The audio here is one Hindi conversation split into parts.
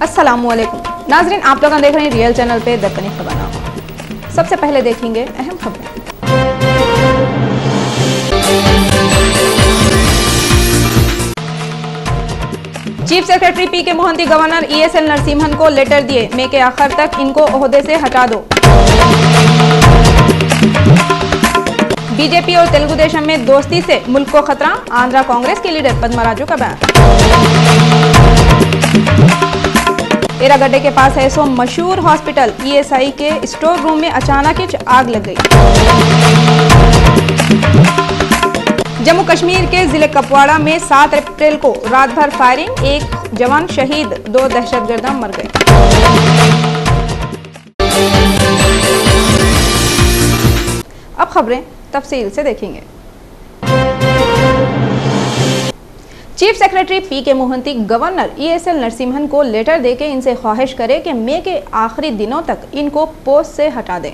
अस्सलामुअलैकुम नाजरीन, आप लोग देख रहे हैं रियल चैनल पे दक्कनी खबरनामा। सबसे पहले देखेंगे अहम खबरें। चीफ सेक्रेटरी पी के मोहंती गवर्नर ESL नरसिम्हन को लेटर दिए, मई के आखिर तक इनको ओहदे से हटा दो। बीजेपी और तेलुगु देशम में दोस्ती से मुल्क को खतरा, आंध्रा कांग्रेस के लीडर पद्मराजू का बयान। एरागड्डे के पास है सो मशहूर हॉस्पिटल, ESI के स्टोर रूम में अचानक ही आग लग गई। जम्मू कश्मीर के जिले कपवाड़ा में 7 अप्रैल को रात भर फायरिंग, एक जवान शहीद, 2 दहशतगर्द मर गए। अब खबरें तफसील से देखेंगे। चीफ सेक्रेटरी पी के मोहंती गवर्नर ESL नरसिम्हन को लेटर देके इनसे ख्वाहिश करे कि मई के आखिरी दिनों तक इनको पोस्ट से हटा दें।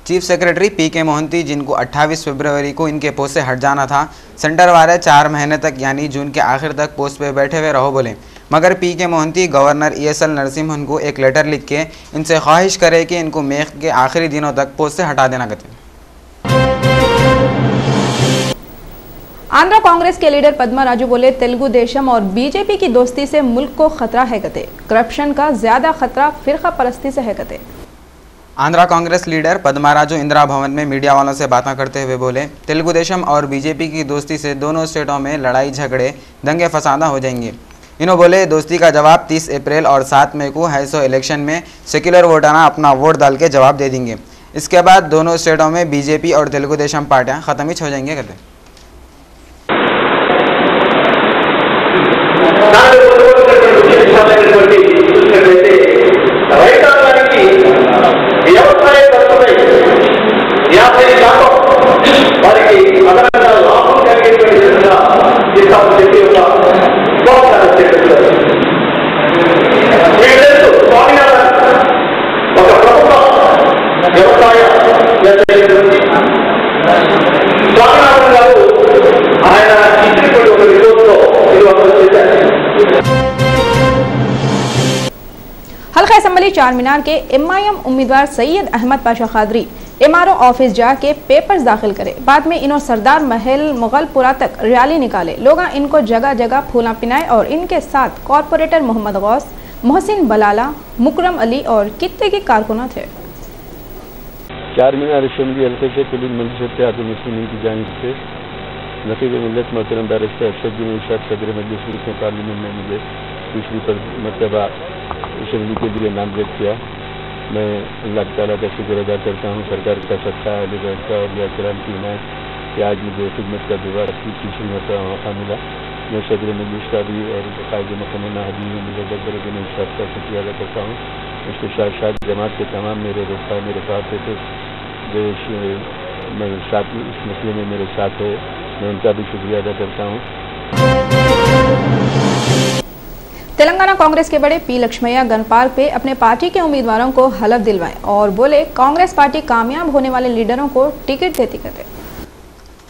चीफ सेक्रेटरी पी के मोहंती, जिनको 28 फरवरी को इनके पोस्ट से हट जाना था, सेंटर वाले 4 महीने तक यानी जून के आखिर तक पोस्ट पे बैठे हुए रहो बोले। मगर पी के मोहंती गवर्नर ESL नरसिम्हन को एक लेटर लिख के इनसे ख्वाहिश करे कि इनको मई के आखिरी दिनों तक पोस्ट से हटा देना कहते। आंध्रा कांग्रेस के लीडर पद्मराजू बोले, तेलुगु देशम और बीजेपी की दोस्ती से मुल्क को खतरा है कहते। करप्शन का ज्यादा खतरा फिरका परस्ती से है कहते। आंध्रा कांग्रेस लीडर पद्मराजू इंदिरा भवन में मीडिया वालों से बातें करते हुए बोले, तेलुगु देशम और बीजेपी की दोस्ती से दोनों स्टेटों में लड़ाई झगड़े दंगे फसादा हो जाएंगे। इन्होंने बोले, दोस्ती का जवाब 30 अप्रैल और 7 मई को है सो इलेक्शन में सेक्युलर वोटाना अपना वोट डाल के जवाब दे देंगे। इसके बाद दोनों स्टेटों में बीजेपी और तेलुगु देशम पार्टियां खत्म ही हो जाएंगे कहते। हल्का असेंबली चारमीनार के MIM उम्मीदवार सैयद अहमद पाशा खादरी MRO ऑफिस जाके पेपर्स दाखिल करे। बाद में इन्होंने सरदार महल मुगलपुरा तक रैली निकाले। लोग इनको जगह जगह फूला पिनाए और इनके साथ कॉरपोरेटर मोहम्मद गौस, मोहसिन बलाला, मुकरम अली और कित्ते के कारकुन थे। चारमीनार असेंबली हल्के से कुलीन मंशत मुस्लिमीन की जानिब से नकीब मिल्लत मोहतरम बैरिस्टर अरशदुद्दीन इरशाद सदर मजलिस में पार्लियामेंट में मुझे दूसरी मरतबा असेंबली के लिए नामजद किया। मैं अल्लाह ताला का शुक्र अदा करता हूँ, सरकार का सत्ता का और यात्राम की इनायत कि आज मुझे खिदमत का दोबारा तीसरी मरतबा मौका मिला। मैं सदर मजलिस का भी और कायद मकमना हदीन मुजद्दीन इरशाद का शुक्रिया अदा करता हूँ। उसके साथ साथ जमात के तमाम मेरे साथ थे, जो साथ इस मसले में मेरे साथ है, मैं उनका भी शुक्रिया अदा करता हूँ। तेलंगाना कांग्रेस के बड़े पी लक्ष्मैया गन पार्क पे अपने पार्टी के उम्मीदवारों को हलफ दिलवाएं और बोले, कांग्रेस पार्टी कामयाब होने वाले लीडरों को टिकट देती कहते।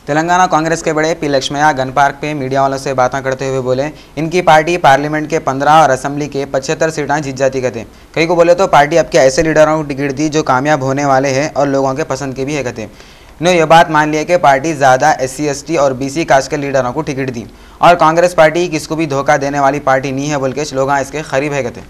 तेलंगाना कांग्रेस के बड़े पी लक्ष्मैया गन पार्क पे मीडिया वालों से बातें करते हुए बोले, इनकी पार्टी पार्लियामेंट के 15 और असेंबली के 75 सीटें जीत जाती कहते। कई को बोले तो पार्टी अब के ऐसे लीडरों को टिकट दी जो कामयाब होने वाले हैं और लोगों के पसंद के भी है कहते। इन्होंने यह बात मान लिया कि पार्टी ज़्यादा SC ST और BC कास्ट के लीडरों को टिकट दी और कांग्रेस पार्टी किसको भी धोखा देने वाली पार्टी नहीं है, बल्कि लोग इसके करीब है कहते।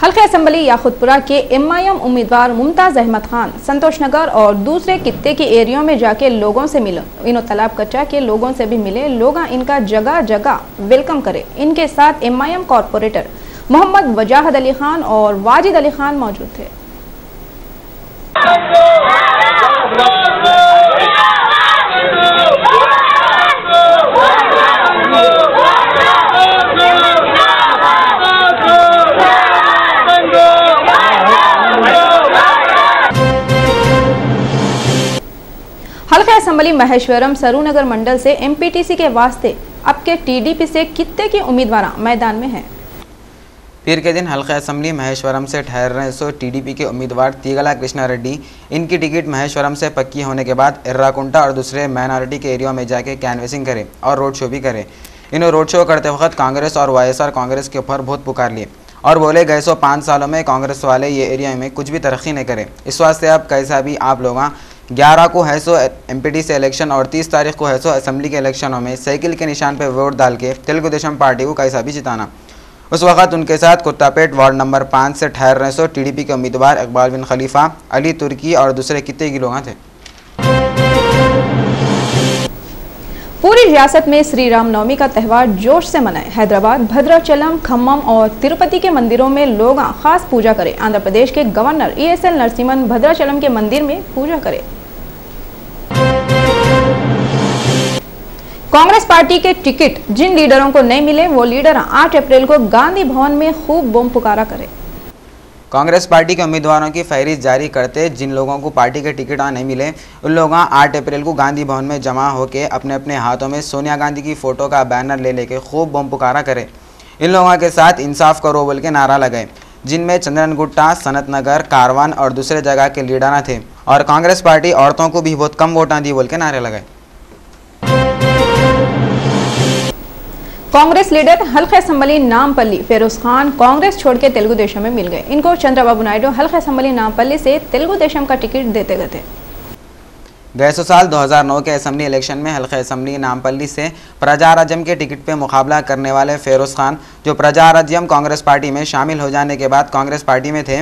हल्के असेंबली याखुदपुरा के MIM उम्मीदवार मुमताज अहमद खान संतोष नगर और दूसरे कित्ते के एरियो में जाके लोगों से मिले। इन्होंने तलब कचा के लोगों से भी मिले, लोग इनका जगह जगह वेलकम करे। इनके साथ MIM कॉरपोरेटर मोहम्मद वजाहद अली खान और वाजिद अली खान मौजूद थे। हल्का असम्बली महेश्वरम सरूनगर मंडल से एमपीटीसी के वास्ते अब के टीडीपी से कितने की उम्मीदवार मैदान में हैं। पीर के दिन हल्का असम्बली महेश्वरम से ठहरने से टीडीपी के उम्मीदवार तीगला कृष्णा रेड्डी इनकी टिकट महेश्वरम से पक्की होने के बाद एर्राकुंटा और दूसरे माइनॉरिटी के एरिया में जाके कैनवेसिंग करे और रोड शो भी करे। इन्होंने रोड शो करते वक्त कांग्रेस और वाईएसआर कांग्रेस के ऊपर बहुत पुकार लिए और बोले गए 5 सालों में कांग्रेस वाले ये एरिया में कुछ भी तरक्की नहीं करे। इस वास्ते अब कैसा भी आप लोग 11 को है सो एमपीटी से इलेक्शन और 30 तारीख को है सो असम्बली के इलेक्शनों में साइकिल के निशान पर वोट डाल के तेलुगु देशम पार्टी को कैसा भी जिताना। उस वक्त उनके साथ कुत्तापेट वार्ड नंबर 5 से ठहरने से टीडीपी के उम्मीदवार इकबाल बिन खलीफा, अली तुर्की और दूसरे कितने की लोग थे। पूरी रियासत में श्री राम नवमी का त्यौहार जोश से मनाए। हैदराबाद, भद्राचलम, खम्मम और तिरुपति के मंदिरों में लोग खास पूजा करें। आंध्र प्रदेश के गवर्नर ESL नरसिम्हन भद्राचलम के मंदिर में पूजा करें। कांग्रेस पार्टी के टिकट जिन लीडरों को नहीं मिले वो लीडर 8 अप्रैल को गांधी भवन में खूब बम पुकारा करें। कांग्रेस पार्टी के उम्मीदवारों की फहरिस्त जारी करते जिन लोगों को पार्टी के टिकट नहीं मिले उन लोगों 8 अप्रैल को गांधी भवन में जमा होकर अपने अपने हाथों में सोनिया गांधी की फोटो का बैनर ले लेके खूब बम पुकारा करे। इन लोगों के साथ इंसाफ करो बोल के नारा लगाए, जिनमें चंद्रन गुट्टा, सनत नगर, कारवान और दूसरे जगह के लीडर थे और कांग्रेस पार्टी औरतों को भी बहुत कम वोटां दी बोल के नारे लगाए। कांग्रेस लीडर हल्का असम्बली नामपल्ली फेरोज खान कांग्रेस छोड़ के तेलुगु देशम में मिल गए। इनको चंद्रबाबू नायडू हल्का असम्बली नामपल्ली से तेलुगु देशम का टिकट देते गए थे। गए साल 2009 के असम्बली इलेक्शन में हल्का असम्बली नामपल्ली से प्रजाराज्यम के टिकट पे मुकाबला करने वाले फेरोज खान, जो प्रजाराज्यम कांग्रेस पार्टी में शामिल हो जाने के बाद कांग्रेस पार्टी में थे,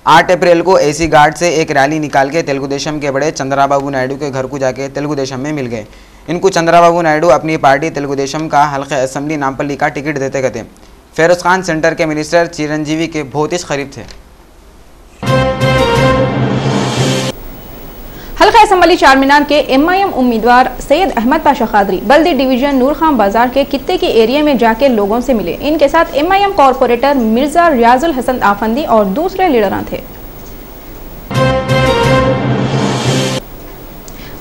8 अप्रैल को एसी गार्ड से एक रैली निकाल के तेलुगु देशम के बड़े चंद्रबाबू नायडू के घर को जाके तेलुगु देशम में मिल गए। इनको चंद्रबाबू नायडू अपनी पार्टी तेलुगु देशम का हल्का असम्बली नामपल्ली का टिकट देते गए थे। फेरोज खान सेंटर के मिनिस्टर चिरंजीवी के बहुत ही करीब थे। हल्का असम्बली चारमीनार के MIM उम्मीदवार सैयद अहमद पाशा खादरी बल्दी डिवीजन नूर खान बाजार के कित्ते की एरिया में जाके लोगों से मिले। इनके साथ MIM कॉरपोरेटर मिर्जा रियाजुल हसन आफंदी और दूसरे लीडर थे।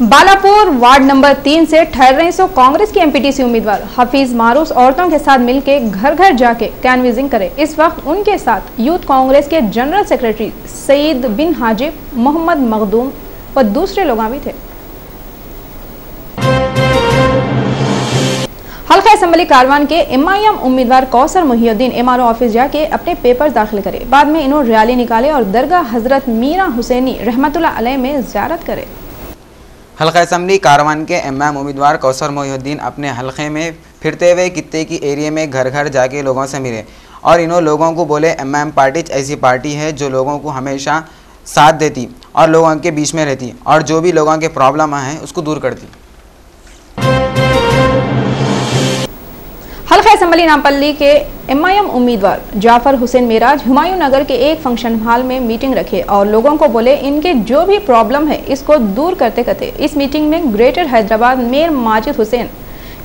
बालापुर वार्ड नंबर 3 से ठहरने से कांग्रेस की एमपीटीसी उम्मीदवार हफीज मारूस औरतों के साथ मिलकर घर घर जाके कैनवेसिंग करे। इस वक्त उनके साथ यूथ कांग्रेस के जनरल सेक्रेटरी सईद बिन हाजिब, मोहम्मद मखदूम व दूसरे लोग भी थे। हल्का असम्बली कारवान के MIM उम्मीदवार कौसर मोहिउद्दीन MRO ऑफिस जाके अपने पेपर्स दाखिल करे। बाद में इन्होंने रैली निकाले और दरगाह हजरत मीरा हुसैनी रहमतुल्लाह अलैह में ज़ियारत करे। हल्का असम्बली कारवान के MIM उम्मीदवार कौसर मोहिउद्दीन अपने हल्के में फिरते हुए कित्ते की एरिया में घर घर जाके लोगों से मिले और इन्होंने लोगों को बोले MIM पार्टी ऐसी पार्टी है जो लोगों को हमेशा साथ देती और लोगों के बीच में रहती और जो भी लोगों के प्रॉब्लम हैं उसको दूर करती। हल्का असम्बली नामपल्ली के MIM उम्मीदवार जाफर हुसैन मेराज हुमायूं नगर के एक फंक्शन हॉल में मीटिंग रखे और लोगों को बोले इनके जो भी प्रॉब्लम है इसको दूर करते करते। इस मीटिंग में ग्रेटर हैदराबाद मेयर माजिद हुसैन,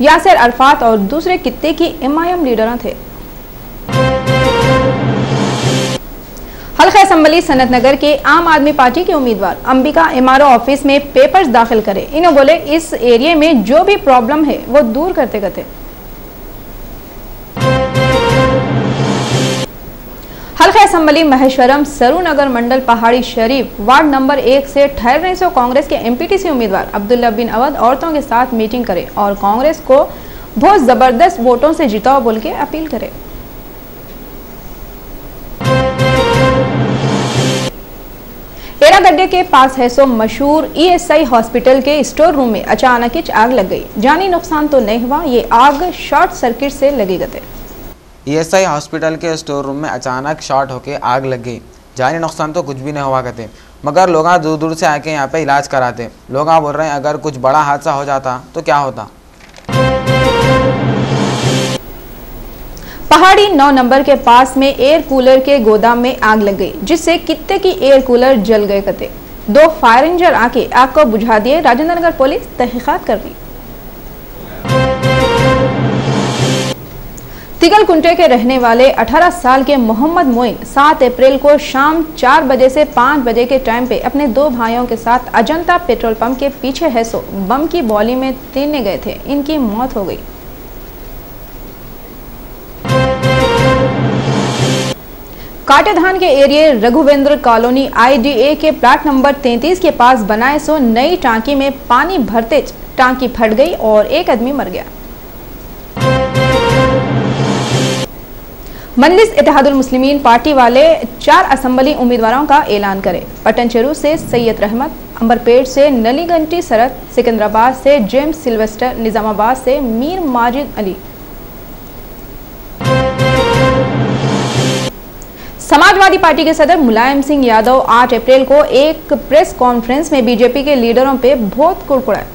यासिर अरफात और दूसरे कित्ते की MIM लीडर थे। हल्का असम्बली सनत नगर के आम आदमी पार्टी के उम्मीदवार अंबिका MRO ऑफिस में पेपर्स दाखिल करे। इन्होंने बोले इस एरिया में जो भी प्रॉब्लम है वो दूर करते करते। हल्का असम्बली महेश्वरम सरूनगर मंडल पहाड़ी शरीफ वार्ड नंबर 1 से ठहरने से कांग्रेस के एमपीटीसी उम्मीदवार अब्दुल्ला बिन अवध औरतों के साथ मीटिंग करे और कांग्रेस को बहुत जबरदस्त वोटों से जिताओ बोल के अपील करे। एरागड्डे के पास है सो मशहूर ESI हॉस्पिटल के स्टोर रूम में अचानक ही आग लग गई। जानी नुकसान तो नहीं हुआ, ये आग शॉर्ट सर्किट से लगी गई। ESI हॉस्पिटल के स्टोर रूम में अचानक शॉर्ट होकर आग लग गई। जानी नुकसान तो कुछ भी नहीं हुआ करते, मगर लोग दूर दूर से आके यहाँ पे इलाज कराते। लोग बोल रहे हैं अगर कुछ बड़ा हादसा हो जाता तो क्या होता। पहाड़ी 9 नंबर के पास में एयर कूलर के गोदाम में आग लग गई, जिससे कित्ते की एयर कूलर जल गए कते। 2 फायर इंजन आके आग को बुझा दिए। राजेंद्र नगर पुलिस तहकीकात कर रही। तिगलकुंटे के रहने वाले 18 साल के मोहम्मद मोइन 7 अप्रैल को शाम 4 बजे से 5 बजे के टाइम पे अपने 2 भाइयों के साथ अजंता पेट्रोल पंप के पीछे हैसो बम की बॉली में तीरने गए थे। इनकी मौत हो गई। काटेधान के एरिया रघुवेंद्र कॉलोनी IDA के प्लाट नंबर 33 के पास बनाए सो नई टांकी में पानी भरते टांकी फट गई और एक आदमी मर गया। मजलिस इत्तेहादुल मुस्लिमीन पार्टी वाले 4 असेंबली उम्मीदवारों का ऐलान करे। पटनचेरू से सैयद रहमत, अंबरपेट से नली घंटी सरत, सिकंदराबाद से जेम्स सिल्वेस्टर, निजामाबाद से मीर माजिद अली। समाजवादी पार्टी के सदर मुलायम सिंह यादव 8 अप्रैल को एक प्रेस कॉन्फ्रेंस में बीजेपी के लीडरों पे बहुत कुड़कुड़ाए।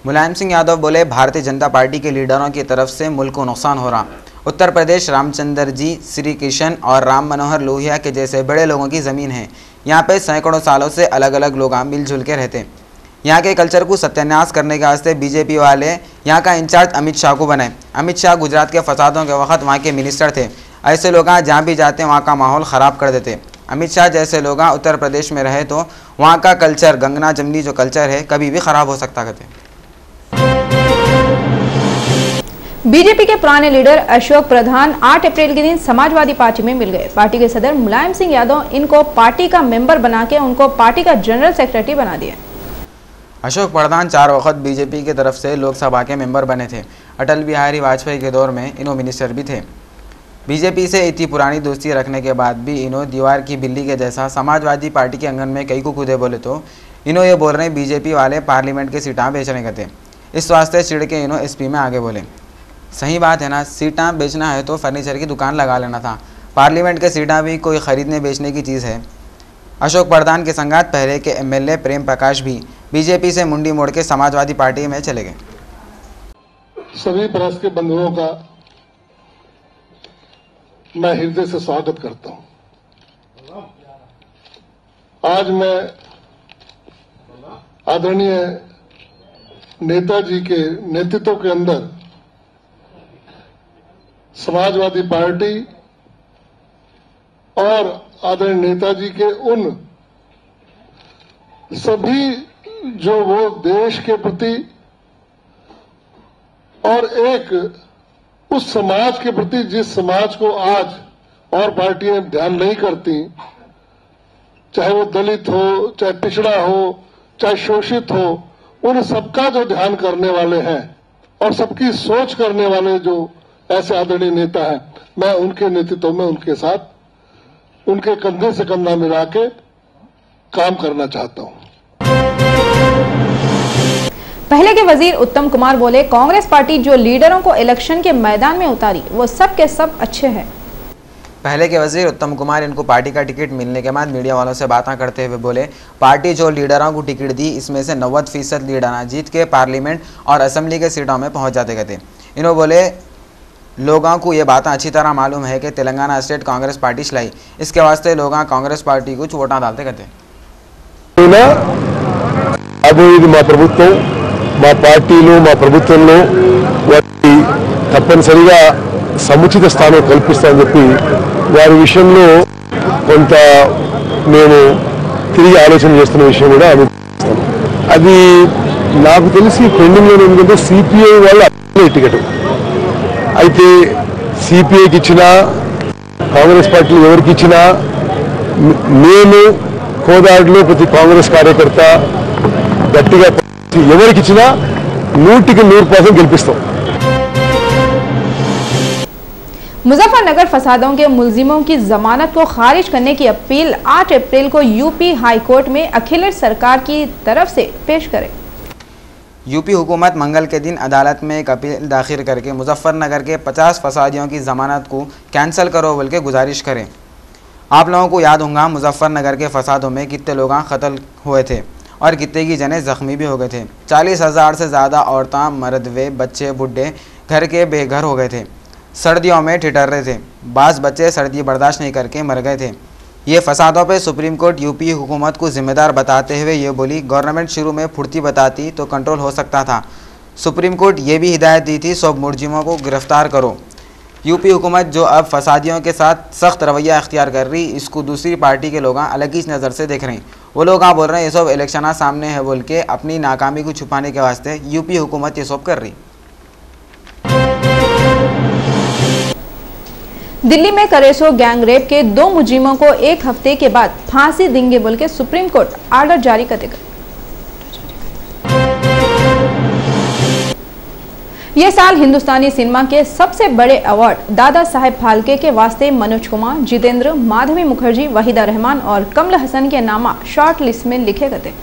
मुलायम सिंह यादव बोले, भारतीय जनता पार्टी के लीडरों की तरफ से मुल्क को नुकसान हो रहा। उत्तर प्रदेश रामचंद्र जी, श्री किशन और राम मनोहर लोहिया के जैसे बड़े लोगों की ज़मीन है। यहाँ पे सैकड़ों सालों से अलग अलग लोग मिलजुल के रहते। यहाँ के कल्चर को सत्यानाश करने के वास्ते बीजेपी वाले यहाँ का इंचार्ज अमित शाह को बनाए। अमित शाह गुजरात के फसादों के वक्त वहाँ के मिनिस्टर थे। ऐसे लोग जहाँ भी जाते वहाँ का माहौल ख़राब कर देते। अमित शाह जैसे लोग उत्तर प्रदेश में रहे तो वहाँ का कल्चर, गंगना जमनी जो कल्चर है, कभी भी ख़राब हो सकता कहते। बीजेपी के पुराने लीडर अशोक प्रधान 8 अप्रैल के दिन समाजवादी पार्टी में मिल गए। पार्टी के सदर मुलायम सिंह यादव इनको पार्टी का मेंबर बना के उनको पार्टी का जनरल सेक्रेटरी बना दिया। अशोक प्रधान 4 वक्त बीजेपी की तरफ से लोकसभा के मेंबर बने थे। अटल बिहारी वाजपेयी के दौर में इन्हों मिनिस्टर भी थे। बीजेपी से इतनी पुरानी दोस्ती रखने के बाद भी इन्हों दीवार की बिल्ली के जैसा समाजवादी पार्टी के अंगन में कई को कूदे बोले तो इन्हों ये बोल रहे हैं बीजेपी वाले पार्लियामेंट के सीटां बेचने के थे। इस वास्ते चिड़ के इन्हों SP में आगे बोले। सही बात है ना, सीटां बेचना है तो फर्नीचर की दुकान लगा लेना था। पार्लियामेंट के सीटां भी कोई ख़रीदने बेचने की चीज़ है। अशोक प्रधान के संगात पहले के MLA प्रेम प्रकाश भी बीजेपी से मुंडी मोड़ के समाजवादी पार्टी में चले गए। सभी प्रेस के बंधुओं का मैं हृदय से स्वागत करता हूं। आज मैं आदरणीय नेताजी के नेतृत्व के अंदर समाजवादी पार्टी और आदरणीय नेताजी के उन सभी जो वो देश के प्रति और एक उस समाज के प्रति जिस समाज को आज और पार्टियां ध्यान नहीं करती, चाहे वो दलित हो, चाहे पिछड़ा हो, चाहे शोषित हो, उन सबका जो ध्यान करने वाले हैं और सबकी सोच करने वाले जो ऐसे आदरणीय नेता हैं, मैं उनके नेतृत्व में उनके साथ उनके कंधे से कंधा मिला के काम करना चाहता हूं। पहले के वजीर उत्तम कुमार बोले, कांग्रेस पार्टी जो लीडरों को इलेक्शन के मैदान में उतारी वो सब के सब अच्छे हैं। पहले के वजीर उत्तम कुमार इनको पार्टी का टिकट मिलने के बाद मीडिया वालों से बातें करते हुए बोले, पार्टी जो लीडरों को टिकट दी इसमें से 90% लीडर जीत के पार्लियामेंट और असेंबली के सीटों में पहुंच जाते गए थे। इन्होंने बोले, लोगों को ये बातें अच्छी तरह मालूम है कि तेलंगाना स्टेट कांग्रेस पार्टी चलाई, इसके वास्ते लोग कांग्रेस पार्टी को वोटा डालते गए। మా పార్టీలు మా ప్రభుత్వంలో వారికి తప్పనిసరిగా సముచిత స్థానం కల్పిస్తామని చెప్పి వారి విషయంలో కొంత మేము తిరిగి ఆలోచన చేస్తున్న విషయం కూడా అది నాకు తెలిసి పెండింగ్ లో ఎందుకంటే సిపిఐ వాళ్ళ టికెట్ అయితే సిపిఐకి ఇచ్చినా కాంగ్రెస్ పార్టీ ఎవరికి ఇచ్చినా నేను కోదాడలో ప్రతి కాంగ్రెస్ కార్యకర్త గట్టిగా ఎవరికి ఇచ్చినా 100% గెలిపిస్తాం। मुजफ्फरनगर फसादों के मुलजिमों की जमानत को खारिज करने की अपील 8 अप्रैल को यूपी हाई कोर्ट में अखिलेश सरकार की तरफ से पेश करे। यूपी हुकूमत मंगल के दिन अदालत में एक अपील दाखिल करके मुजफ्फरनगर के 50 फसादियों की जमानत को कैंसिल करो बोल के गुजारिश करें। आप लोगों को याद होगा मुजफ्फरनगर के फसादों में कितने लोग कत्ल हुए थे और कितने की जने ज़ख्मी भी हो गए थे। 40,000 से ज़्यादा औरतें, मर्द वे बच्चे बूढ़े घर के बेघर हो गए थे। सर्दियों में ठिठर रहे थे। बाज़ बच्चे सर्दी बर्दाश्त नहीं करके मर गए थे। ये फसादों पे सुप्रीम कोर्ट यूपी हुकूमत को जिम्मेदार बताते हुए ये बोली, गवर्नमेंट शुरू में फुर्ती बताती तो कंट्रोल हो सकता था। सुप्रीम कोर्ट ये भी हिदायत दी थी, सब मुलजिमों को गिरफ्तार करो। यूपी हुकूमत जो अब फसादियों के साथ सख्त रवैया अख्तियार कर रही, इसको दूसरी पार्टी के लोग अलग ही नज़र से देख रहे हैं। वो लोग बोल रहे हैं ये सब इलेक्शन सामने है बोल के अपनी नाकामी को छुपाने के वास्ते यूपी हुकूमत ये सब कर रही। दिल्ली में करेसो गैंग रेप के 2 मुजरिमों को 1 हफ्ते के बाद फांसी देंगे बोल के सुप्रीम कोर्ट आर्डर जारी कर देगा। ये साल हिंदुस्तानी सिनेमा के सबसे बड़े अवार्ड दादा साहेब फाल्के के वास्ते मनोज कुमार, जितेंद्र, माधवी मुखर्जी, वहीदा रहमान और कमल हसन के नामा शॉर्ट लिस्ट में लिखे गए थे,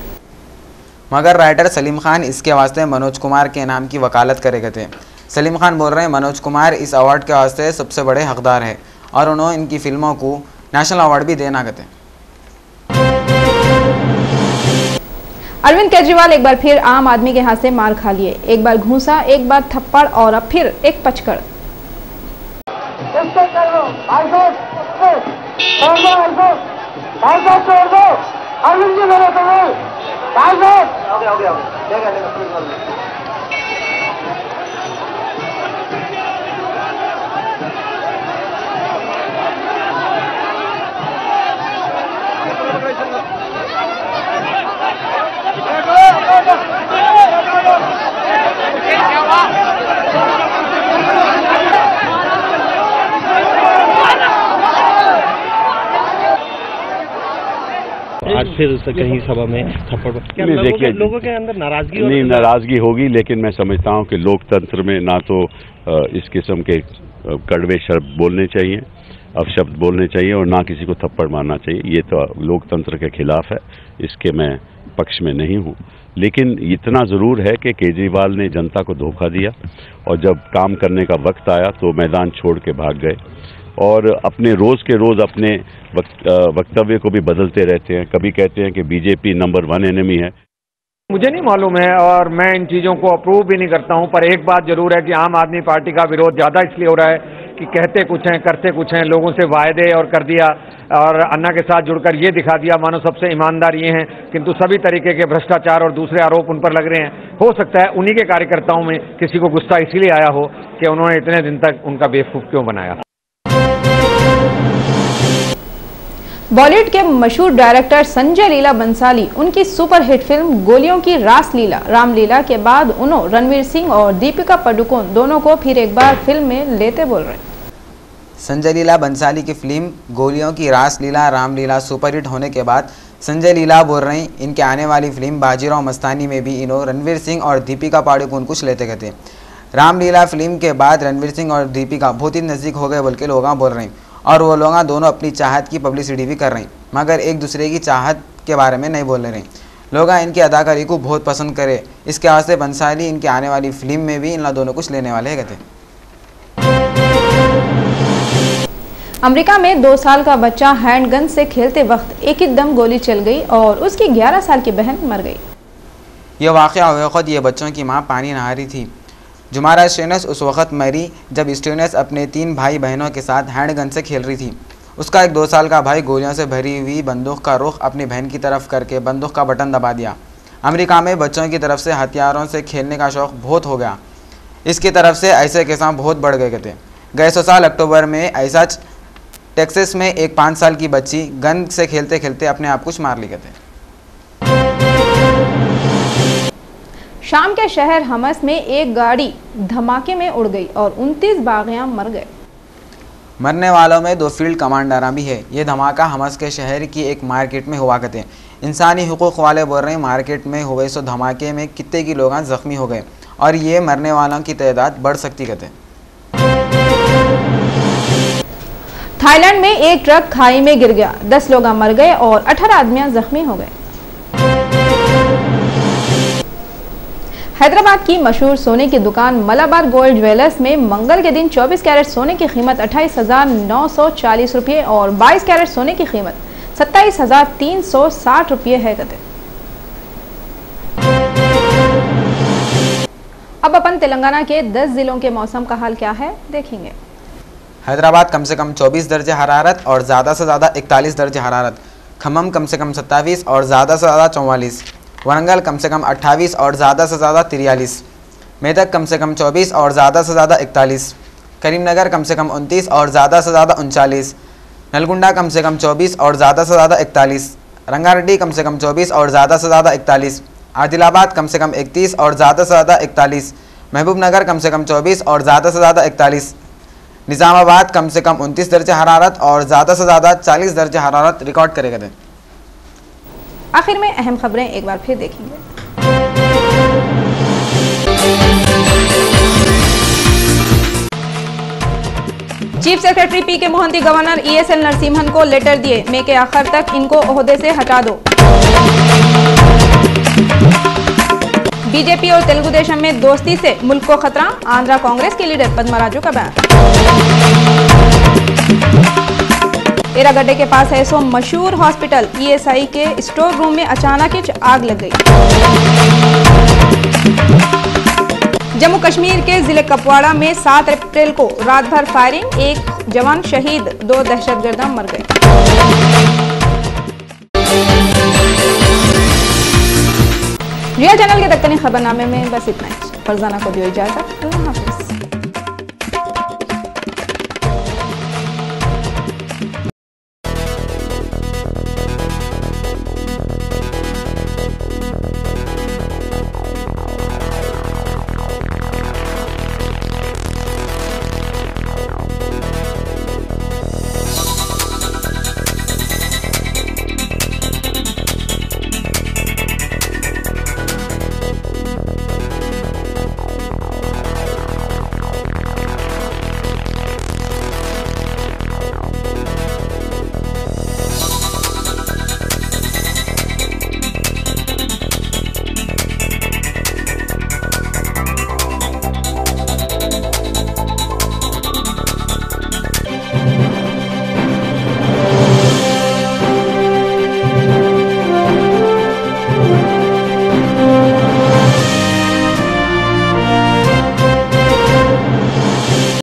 मगर राइटर सलीम खान इसके वास्ते मनोज कुमार के नाम की वकालत करे थे। सलीम खान बोल रहे हैं मनोज कुमार इस अवार्ड के वास्ते सबसे बड़े हकदार है और उन्होंने इनकी फिल्मों को नेशनल अवार्ड भी देना कहते। अरविंद केजरीवाल एक बार फिर आम आदमी के हाथ से मार खा लिए। एक बार घूंसा, एक बार थप्पड़ और अब फिर एक पचकड़। आज फिर कहीं सभा में थप्पड़ लोगों के अंदर नाराजगी नहीं, नाराजगी होगी, लेकिन मैं समझता हूं कि लोकतंत्र में ना तो इस किस्म के कड़वे शब्द बोलने चाहिए, अपशब्द बोलने चाहिए और ना किसी को थप्पड़ मारना चाहिए। ये तो लोकतंत्र के खिलाफ है, इसके मैं पक्ष में नहीं हूं। लेकिन इतना ज़रूर है कि केजरीवाल ने जनता को धोखा दिया और जब काम करने का वक्त आया तो मैदान छोड़ के भाग गए और अपने रोज़ के रोज़ अपने वक्तव्य को भी बदलते रहते हैं। कभी कहते हैं कि बीजेपी नंबर 1 एनिमी है। मुझे नहीं मालूम है और मैं इन चीज़ों को अप्रूव भी नहीं करता हूं, पर एक बात जरूर है कि आम आदमी पार्टी का विरोध ज़्यादा इसलिए हो रहा है कि कहते कुछ हैं, करते कुछ हैं, लोगों से वायदे और कर दिया और अन्ना के साथ जुड़कर ये दिखा दिया मानो सबसे ईमानदार ये हैं, किंतु सभी तरीके के भ्रष्टाचार और दूसरे आरोप उन पर लग रहे हैं। हो सकता है उन्हीं के कार्यकर्ताओं में किसी को गुस्सा इसलिए आया हो कि उन्होंने इतने दिन तक उनका बेवकूफ़ क्यों बनाया। बॉलीवुड के मशहूर डायरेक्टर संजय लीला बंसाली उनकी सुपरहिट फिल्म गोलियों की रासलीला रामलीला के बाद उन्होंने रणवीर सिंह और दीपिका पादुकोण दोनों को फिर एक बार फिल्म में लेते बोल रहे हैं। संजय लीला बंसाली की फिल्म गोलियों की रासलीला रामलीला सुपरहिट होने के बाद संजय लीला बोल रहे हैं इनके आने वाली फिल्म बाजीराव मस्तानी में भी इन्होंने रणवीर सिंह और दीपिका पादुकोण कुछ लेते गए थे। रामलीला फिल्म के बाद रणवीर सिंह और दीपिका बहुत ही नज़दीक हो गए बोल के लोग बोल रहे हैं और वो लोग दोनों अपनी चाहत की पब्लिसिटी भी कर रहे हैं, मगर एक दूसरे की चाहत के बारे में नहीं बोल रहे हैं। लोग इनकी अदाकारी को बहुत पसंद करे, इसके वास्ते बंसाली इनकी आने वाली फिल्म में भी इन दोनों कुछ लेने वाले हैं। अमेरिका में 2 साल का बच्चा हैंडगन से खेलते वक्त एक ही दम गोली चल गई और उसकी 11 साल की बहन मर गई। ये वाक़या हुए खुद ये बच्चों की मां पानी नहा रही थी। जुमारा स्टेनस उस वक्त मरी जब स्टेनस अपने 3 भाई बहनों के साथ हैंडगन से खेल रही थी। उसका एक 2 साल का भाई गोलियों से भरी हुई बंदूक का रुख अपनी बहन की तरफ करके बंदूक का बटन दबा दिया। अमेरिका में बच्चों की तरफ से हथियारों से खेलने का शौक़ बहुत हो गया। इसकी तरफ से ऐसे केस बहुत बढ़ गए थे। गए साल अक्टूबर में ऐसा टेक्सास में एक 5 साल की बच्ची गन से खेलते खेलते अपने आप कुछ मार लिए थे। शाम के शहर हमस में एक गाड़ी धमाके में उड़ गई और 29 बागियां मर गए। मरने वालों में 2 फील्ड कमांडर भी है। ये धमाका हमस के शहर की एक मार्केट में हुआ करते। इंसानी हुकूक वाले बोल रहे हैं मार्केट में हुए सो धमाके में कितने की लोग जख्मी हो गए और ये मरने वालों की तादाद बढ़ सकती कहते। थाईलैंड में एक ट्रक खाई में गिर गया, 10 लोग मर गए और 18 आदमी जख्मी हो गए। हैदराबाद की मशहूर सोने की दुकान मलाबार गोल्ड ज्वेलर्स में मंगल के दिन 24 कैरेट सोने की कीमत 28,940 रुपये और 22 कैरेट सोने की कीमत 27,360 रुपये है। अब अपन तेलंगाना के 10 जिलों के मौसम का हाल क्या है देखेंगे। हैदराबाद कम से कम 24 दर्जे हरारत और ज़्यादा से ज़्यादा 41 दर्जे हरारत। खम्मम कम से कम 27 और ज़्यादा से ज़्यादा 44। वरंगल कम से कम 28 और ज़्यादा से ज़्यादा 43। मेदक कम से कम 24 और ज़्यादा से ज़्यादा 41। करीमनगर कम से कम 29 और ज़्यादा से ज़्यादा 39, नलगुंडा कम से कम 24 और ज़्यादा से ज़्यादा 41, रंगारेड्डी कम से कम 24 और ज़्यादा से ज़्यादा 41, आदिलाबाद कम से कम 31 और ज़्यादा से ज़्यादा 41, महबूबनगर कम से कम 24 और ज़्यादा से ज़्यादा 41, निज़ामाबाद कम से कम 29 दर्जे हरारत और ज़्यादा से ज़्यादा 40 दर्जे हरारत रिकॉर्ड करे गए। आखिर में अहम खबरें एक बार फिर देखेंगे। चीफ सेक्रेटरी पी के मोहंती गवर्नर ESL नरसिम्हन को लेटर दिए, मई के आखिर तक इनको ओहदे से हटा दो। बीजेपी और तेलुगु देशम में दोस्ती से मुल्क को खतरा, आंध्रा कांग्रेस के लीडर पद्मराजू का बयान। एरागड्डे के पास है सो मशहूर हॉस्पिटल ESI के स्टोर रूम में अचानक ही आग लग गई। जम्मू कश्मीर के जिले कपवाड़ा में 7 अप्रैल को रात भर फायरिंग, एक जवान शहीद, 2 दहशतगर्द मर गए। रिया चैनल के दक्कनी खबरनामे में बस इतना ही। फरजाना को दियो इजाजत।